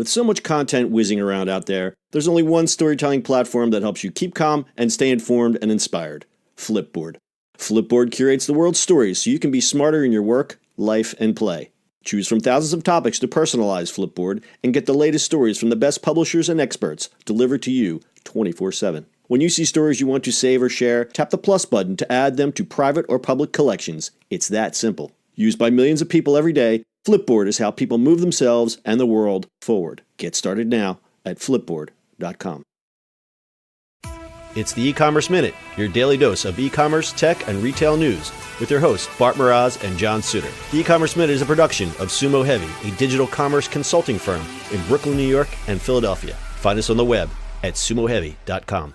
With so much content whizzing around out there, there's only one storytelling platform that helps you keep calm and stay informed and inspired: Flipboard. Flipboard curates the world's stories so you can be smarter in your work, life, and play. Choose from thousands of topics to personalize Flipboard and get the latest stories from the best publishers and experts delivered to you 24/7. When you see stories you want to save or share, tap the plus button to add them to private or public collections. It's that simple. Used by millions of people every day, Flipboard is how people move themselves and the world forward. Get started now at flipboard.com. It's the E-Commerce Minute, your daily dose of e-commerce, tech, and retail news with your hosts Bart Mraz and John Suter. The E-Commerce Minute is a production of Sumo Heavy, a digital commerce consulting firm in Brooklyn, New York, and Philadelphia. Find us on the web at sumoheavy.com.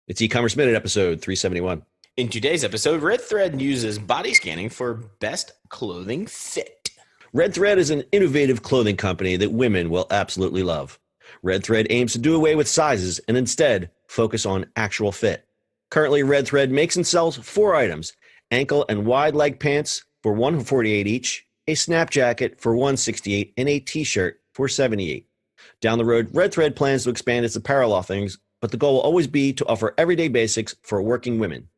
It's E-Commerce Minute, episode 371. In today's episode, RedThread uses body scanning for best clothing fit. RedThread is an innovative clothing company that women will absolutely love. RedThread aims to do away with sizes and instead focus on actual fit. Currently, RedThread makes and sells 4 items: ankle and wide leg pants for $148 each, a snap jacket for $168, and a t-shirt for $78. Down the road, RedThread plans to expand its apparel offerings, but the goal will always be to offer everyday basics for working women.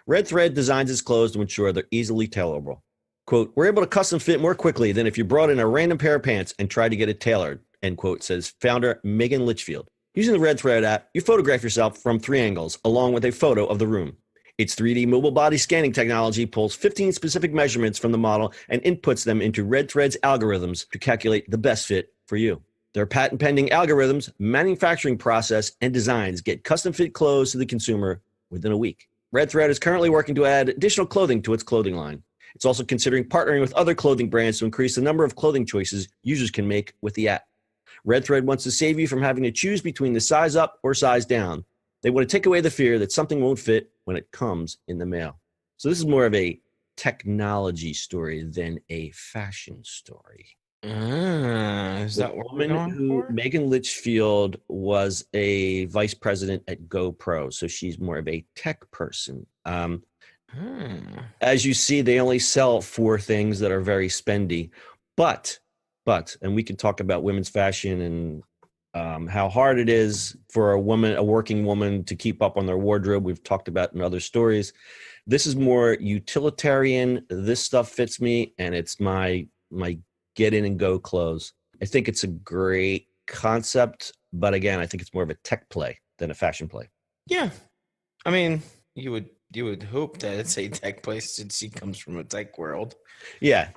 RedThread designs its clothes to ensure they're easily tailorable. Quote, "We're able to custom fit more quickly than if you brought in a random pair of pants and tried to get it tailored," end quote, says founder Megan Litchfield. Using the RedThread app, you photograph yourself from 3 angles, along with a photo of the room. Its 3D mobile body scanning technology pulls 15 specific measurements from the model and inputs them into RedThread's algorithms to calculate the best fit for you. Their patent-pending algorithms, manufacturing process, and designs get custom-fit clothes to the consumer within a week. RedThread is currently working to add additional clothing to its clothing line. It's also considering partnering with other clothing brands to increase the number of clothing choices users can make with the app. RedThread wants to save you from having to choose between the size up or size down. They want to take away the fear that something won't fit when it comes in the mail. So this is more of a technology story than a fashion story. Is that what we're going for? Megan Litchfield was a vice president at GoPro, so she's more of a tech person. As you see, they only sell 4 things that are very spendy, but, and we can talk about women's fashion and how hard it is for a working woman to keep up on their wardrobe. We've talked about in other stories. This is more utilitarian. This stuff fits me, and it's my get in and go clothes. I think it's a great concept, but again, I think it's more of a tech play than a fashion play. Yeah. I mean, you would hope that it's a tech play since he comes from a tech world. Yeah.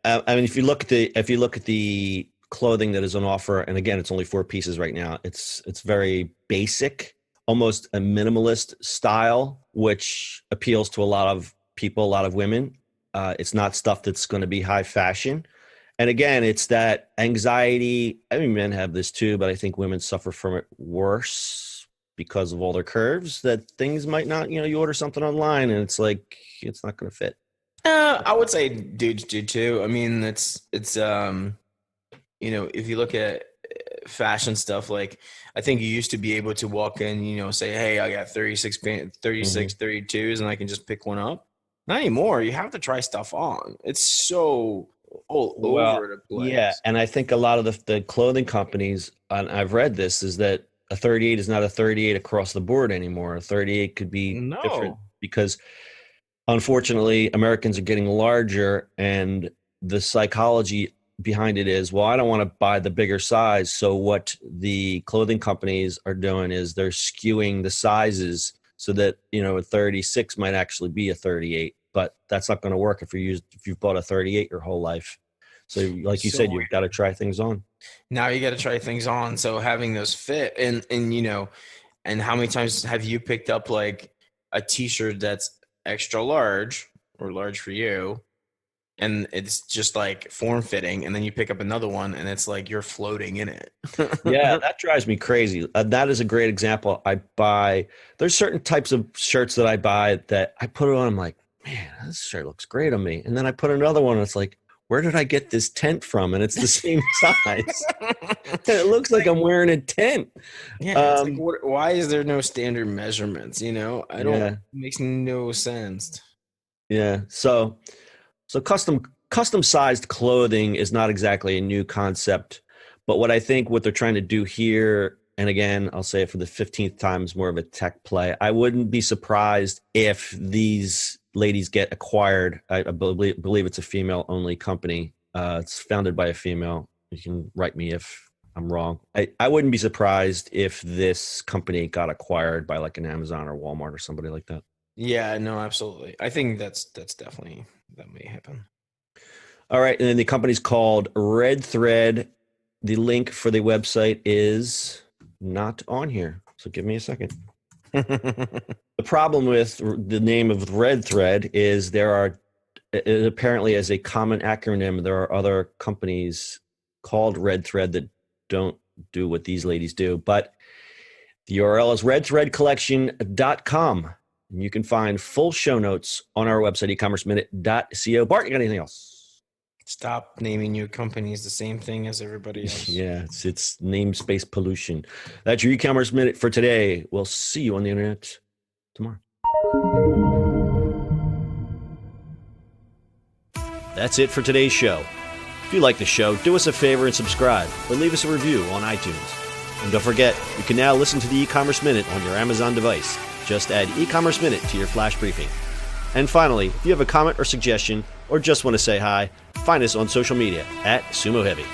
I mean, if you look at the clothing that is on offer, and again, it's only 4 pieces right now. It's very basic, almost a minimalist style, which appeals to a lot of people, a lot of women. It's not stuff that's going to be high fashion. And again, it's that anxiety. I mean, men have this too, but I think women suffer from it worse because of all their curves, that things might not, you order something online and it's like, it's not going to fit. I would say dudes do too. I mean, it's if you look at fashion stuff, like I think you used to be able to walk in, say, hey, I got 36, 32s and I can just pick one up. Not anymore. You have to try stuff on. It's so all over the place. Yeah, and I think a lot of the clothing companies, and I've read this, is that a 38 is not a 38 across the board anymore. A 38 could be different because, unfortunately, Americans are getting larger, and the psychology behind it is, well, I don't want to buy the bigger size. So what the clothing companies are doing is they're skewing the sizes so that, a 36 might actually be a 38. But that's not going to work if you've bought a 38 your whole life. So like you said, you've got to try things on. Now you got to try things on. So having those fit and how many times have you picked up like a t-shirt that's extra large or large for you, and it's just like form fitting, and then you pick up another one and it's like you're floating in it. Yeah, that drives me crazy. That is a great example. There's certain types of shirts that I buy that I put it on, I'm like, man, this shirt looks great on me. And then I put another one, and it's like, where did I get this tent from? And it's the same size. And it looks like I'm wearing a tent. Yeah. It's like, why is there no standard measurements? It makes no sense. Yeah. So custom sized clothing is not exactly a new concept, But what I think what they're trying to do here, and again, I'll say it for the 15th time, is more of a tech play. I wouldn't be surprised if these ladies get acquired. I believe it's a female-only company. It's founded by a female. You can write me if I'm wrong. I wouldn't be surprised if this company got acquired by like an Amazon or Walmart or somebody like that. Yeah, no, absolutely. I think that's definitely, that may happen. All right, and then the company's called RedThread. The link for the website is not on here, so give me a second. The problem with the name of RedThread is it apparently as a common acronym, there are other companies called RedThread that don't do what these ladies do. But the URL is redthreadcollection.com. And you can find full show notes on our website, ecommerceminute.co. Bart, you got anything else? Stop naming your companies the same thing as everybody else. Yeah, it's namespace pollution. That's your e-commerce minute for today. We'll see you on the internet tomorrow. That's it for today's show. If you like the show, do us a favor and subscribe, or leave us a review on iTunes. And don't forget, you can now listen to the e-commerce minute on your Amazon device. Just add e-commerce minute to your flash briefing. And finally, if you have a comment or suggestion, or just want to say hi, find us on social media @Sumo Heavy.